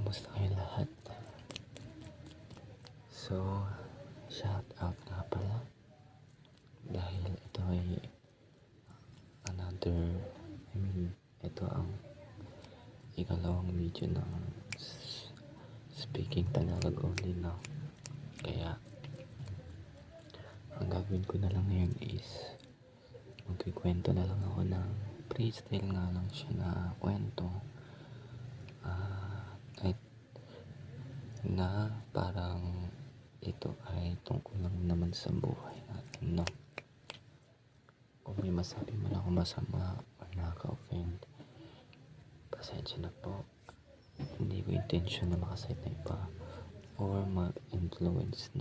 Kamusta kayo lahat? So, shout out nga pala dahil ito ay ito ang ikalawang video ng speaking Tagalog only na. Kaya, ang gagawin ko na lang ngayon is magkikwento na lang ako ng freestyle nga lang siya na kwento. Na parang ito ay tungkol lang naman sa buhay natin, no? Kung may masabi man ako masama or nakaka-offend, pasensya na po. Hindi ko intention na makasite na iba or mag-influensya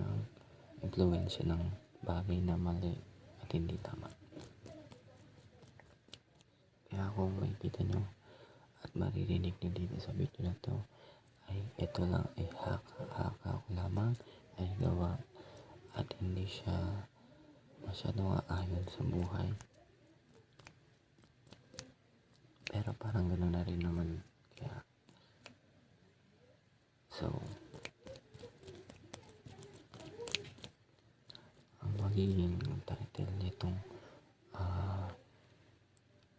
ng bagay na mali at hindi tama. Kaya kung makikita nyo at maririnig nyo dito sa video na to, ay ito lang ay haka ko lamang ay gawa at hindi siya masyadong aayon sa buhay. Pero parang gano'n na rin naman. Kaya so ang magiging title nitong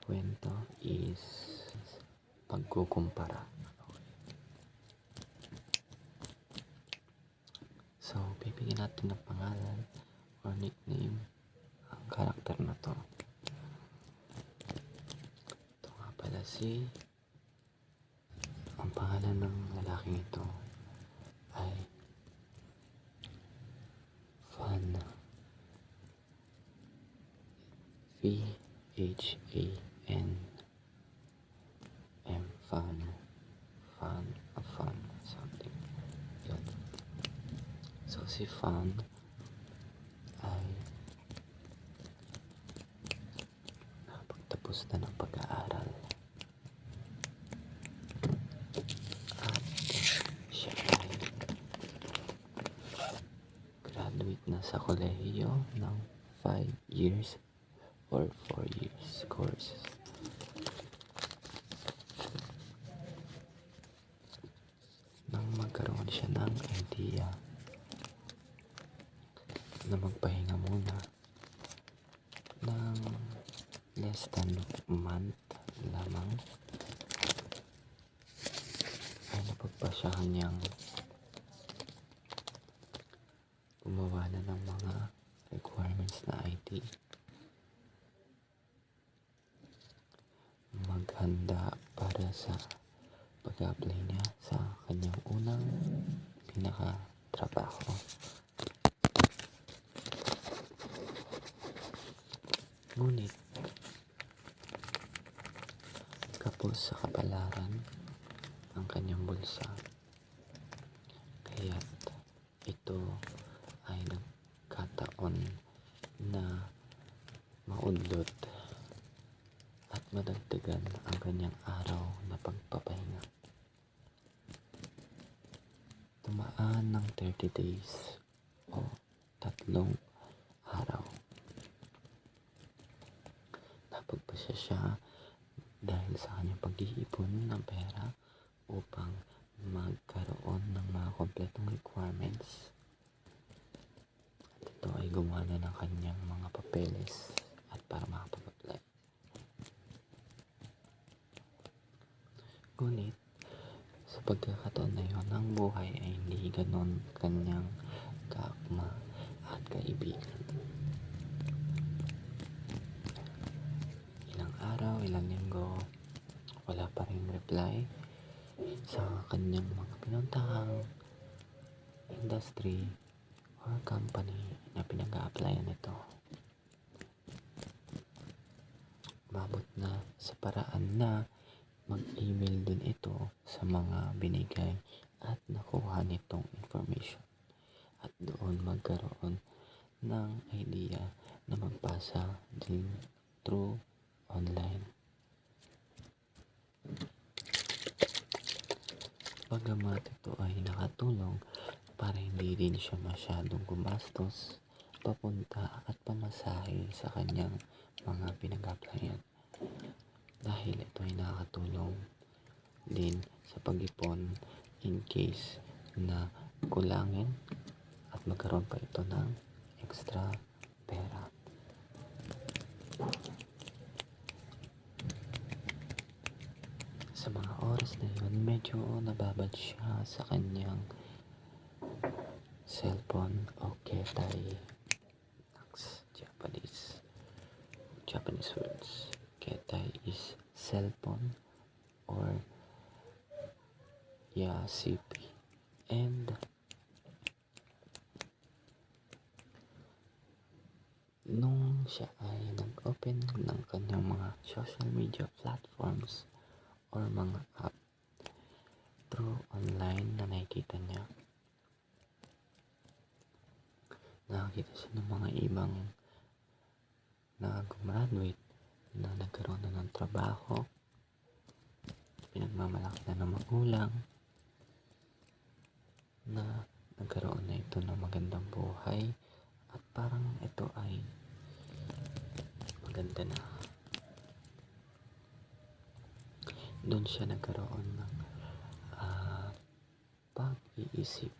kwento is pagkukumpara. So, bibigyan natin ng pangalan or nickname ang karakter na to. Ito nga pala ang pangalan ng lalaking ito ay Fan. Fan. Fan, something. Yun. So, si Fan ay nakapagtapos na ng pag-aaral. At siya ay graduate na sa kolehiyo ng 5 years or 4 years course. Nang magkaroon siya ng idea na magpahinga muna ng less than a month lamang, ay napagpasyahan niyang gumawa na ng mga requirements na IT, maghanda para sa pag-apply niya sa kanyang unang pinaka-trabaho. Ngunit kapos sa kapalaran ang kanyang bulsa, kaya't ito ay nagkataon na maudlot at madagdagan ang kanyang araw na pagpapahinga. Tumaan ng 30 days o 3 araw. Napagpasya siya dahil sa kanyang pag-iipon ng pera upang magkaroon ng mga kompletong requirements. At ito ay gumawa na ng kanyang mga papeles at para makapag-apply. Ngunit sa pagkakataon na yun, ang buhay ay hindi ganon kanyang kaakma at kaibigan. Ilang araw, ilang linggo, wala pa rin reply sa kanyang mga pinuntahang industry or company na pinag-a-applyan nito. Umabot na sa paraan na mag-email din ito sa mga binigay at nakuha nitong information, at doon magkaroon ng idea na magpasa din through online. Bagamat ito ay nakatulong para hindi din siya masyadong gumastos papunta at pamasahe sa kanyang mga pinag-applyan, dahil ito ay nakakatulong din sa pag-ipon in case na kulangin at magkaroon pa ito ng extra pera. Sa mga oras na yun, medyo nababad siya sa kanyang cellphone o ketay. Japanese words. Ketay is cellphone or CP. And nung siya ay nag-open ng kanyang mga social media platforms or mga app through online na nakikita siya ng mga ibang na gumraduate na nagkaroon na ng trabaho, pinagmamalaki na ng magulang, na nagkaroon na ito ng magandang buhay at parang ito ay maganda na. Doon siya nagkaroon ng pag-iisip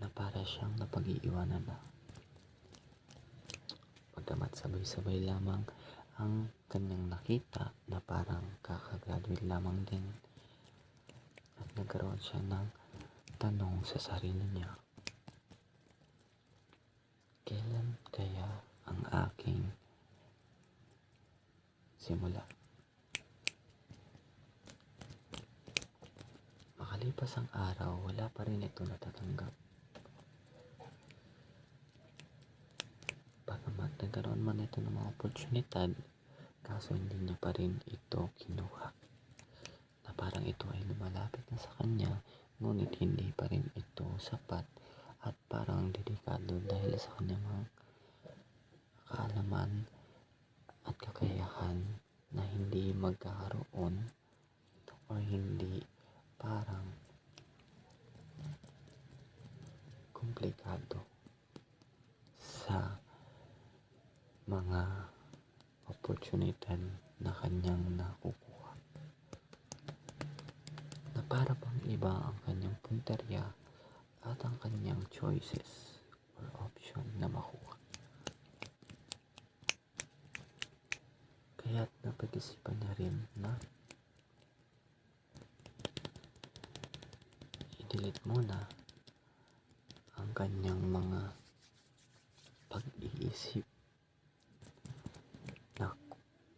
na para siyang napag-iiwanan na. Pagkamat sabay-sabay lamang ang kanyang nakita na parang kakagraduate lamang din at nagkaroon siya ng tanong sa sarili niya, kailan kaya ang aking simula? Makalipas ang araw, wala pa rin ito natatanggap. Bagamat nagkaroon man ito ng mga oportunidad, kaso hindi niya pa rin ito kinuha. Na parang ito ay lumalapit na sa kanya, ngunit hindi pa rin ito sapat at parang delikado dahil sa kanyang mga kaalaman at kakayahan na hindi magkakaroon o hindi parang komplikado sa mga oportunidad na kanyang nakukuha. Na para bang iba ang kanyang punterya at ang kanyang choices or option na makuha. Kaya't napag-isipan niya rin na i-delete muna ang kanyang mga pag-iisip na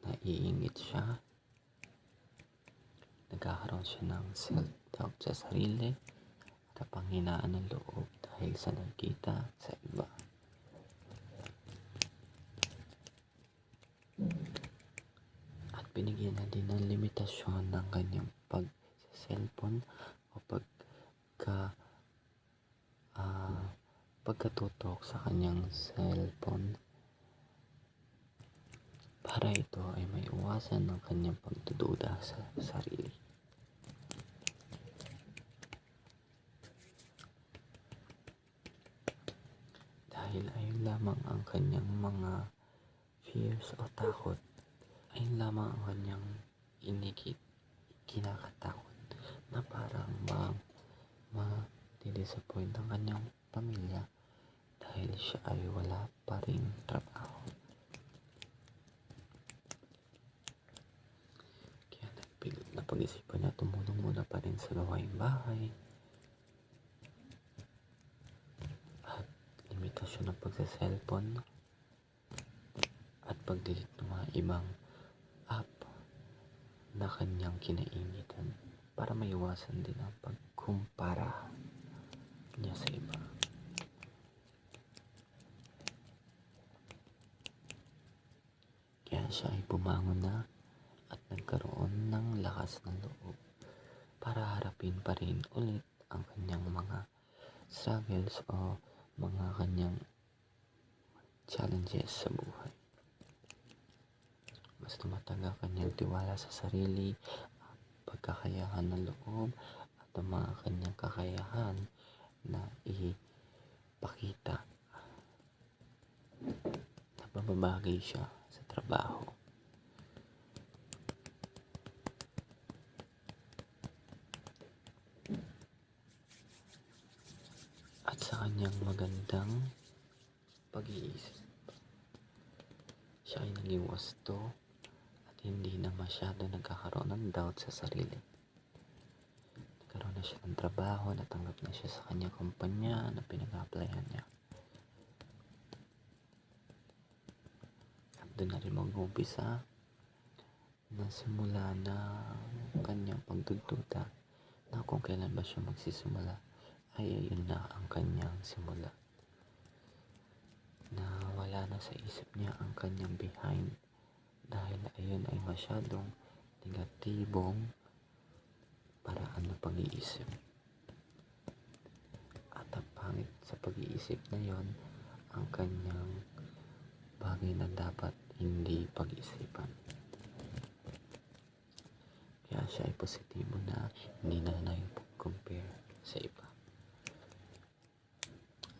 naiingit siya, nagkakaroon siya ng self-doubt sa sarili at panghinaan ng loob dahil sa nakikita sa iba. At binigyan na din ng limitasyon ng kanyang pag-cellphone o pagkatutok sa kanyang cellphone para ito ay may iwasan ng kanyang pagdududa sa sarili. Dahil ayun lamang ang kanyang mga fears o takot, ayun lamang ang kanyang kinakatakot na parang ma-disappoint ang kanyang pamilya dahil siya ay wala pa ring trabaho. Kaya napag-isipan niya tumulong muna pa rin sa gawaing bahay at limitasyon ng pagsa-cellphone at pag-delete ng mga ibang app na kanyang kinainitan para maiwasan din ang pagkumpara niya sa iba. Kaya siya ay bumangon na at nagkaroon ng lakas ng loob para harapin pa rin ulit ang kanyang mga struggles o mga kanyang challenges sa buhay. Mas tumatag ang kanyang tiwala sa sarili, pagkakayahan ng loob at ang mga kanyang kakayahan na ipakita na mababagay siya sa trabaho. kanyang magandang pag-iisip. Siya ay naging wasto at hindi na masyado nagkakaroon ng doubt sa sarili. Nagkaroon na siya ng trabaho, natanggap na siya sa kanyang kumpanya na pinag-applyan niya. At doon na rin mag-umpisa na simula na kanyang pagdududa na kung kailan ba siya magsisimula, ay ayun na ang kanyang simula. Na wala na sa isip niya ang kanyang behind dahil ayun ay masyadong negatibong paraan ng pag-iisip. At ang pangit sa pag-iisip na yon, ang kanyang bagay na dapat hindi pag-isipan. Kaya siya ay positibo na hindi na nag-compare sa iba.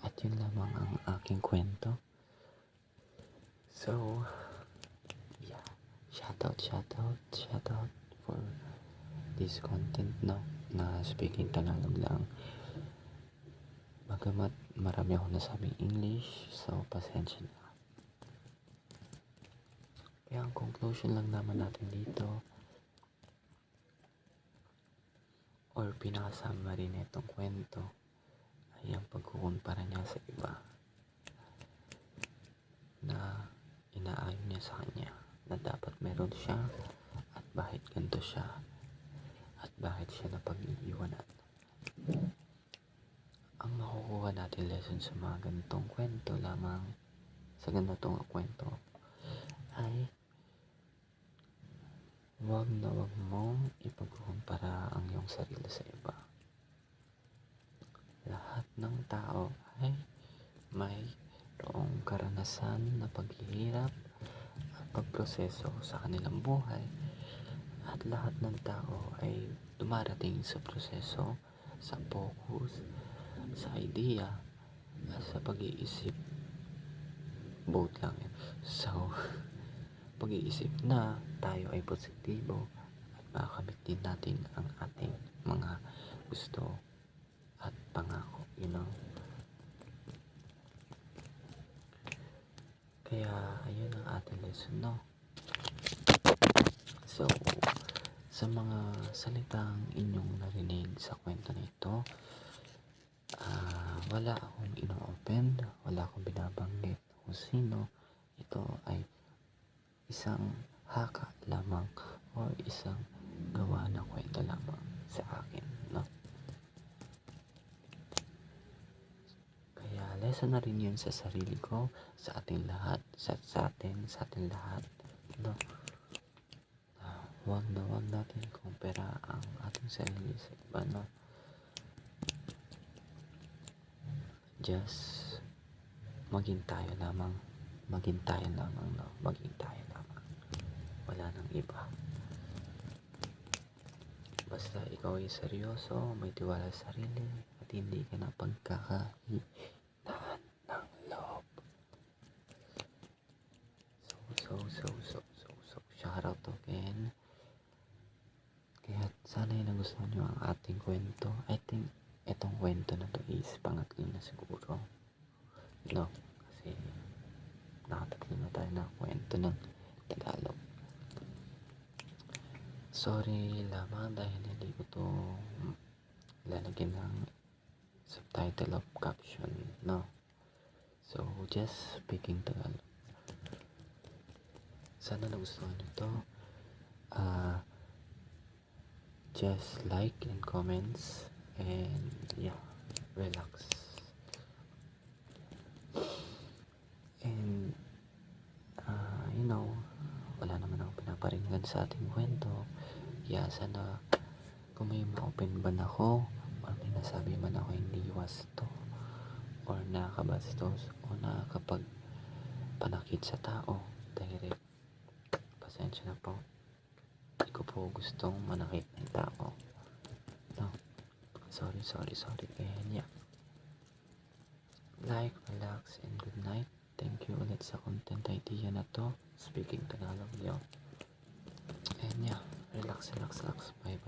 At yun lamang ang aking kwento. So, yeah. Shout out for this content, no? Na speaking Tagalog lang. Bagamat marami ako nasabing English, so pasensya na. Kaya ang conclusion lang naman natin dito, or pinaka-summary na itong kwento, ay ang pagkukumpara niya sa iba na inaayon niya sa kanya na dapat meron siya at bakit ganito siya at bakit siya napag-iiwanan. Ang makukuha natin lesson sa mga ganitong kwento lamang, sa ganitong kwento, ay wag mong ipagkukumpara ang iyong sarili sa iba. Lahat ng tao ay mayroong karanasan na paghihirap at pagproseso sa kanilang buhay. At lahat ng tao ay dumarating sa proseso, sa focus, sa idea, at sa pag-iisip. Both lang yan. So, pag-iisip na tayo ay positibo at makakamit din natin ang ating mga gusto at pangako, Kaya ayun ang ating lesson, no? So, sa mga salitang inyong narinig sa kwento na ito, wala akong ino-offend, wala akong binabanggit kung sino. Ito ay isang haka lamang o isang gawa na kwento lamang sa akin, no? Kaya lesson na rin yun sa sarili ko, sa ating lahat, sa ating lahat, no? Huwag natin kumpara ang ating sarili sa iba, no? Just maging tayo lamang, no? Maging tayo lamang. Wala nang iba. Basta ikaw ay seryoso, may tiwala sa sarili, at hindi ka na pagkakahinaan ng loob. So, shout out again. Kaya sana yung nagustuhan nyo ang ating kwento. I think itong kwento na to is pangatlo na siguro, no? Kasi nakatatlo na tayo na kwento ng Tagalog. Sorry lamang dahil hindi ko to lalagyan ng subtitle of caption, no? So, just speaking Tagalog. Sana nagustuhan nyo to. Just like and comments and yeah, relax. And wala naman ako pinaparinggan sa ating kwento. Kaya sana kung may ma-open ban ako or may nasabi man ako hindi wasto or nakakabastos o nakakapagpanakit sa tao direct, pasensya na po. Hindi ko po gustong manakit ng tao, no? Sorry. And yeah, like, relax, and good night. Thank you ulit sa content idea na to, speaking Tagalog, yo. And yeah, relax. Bye.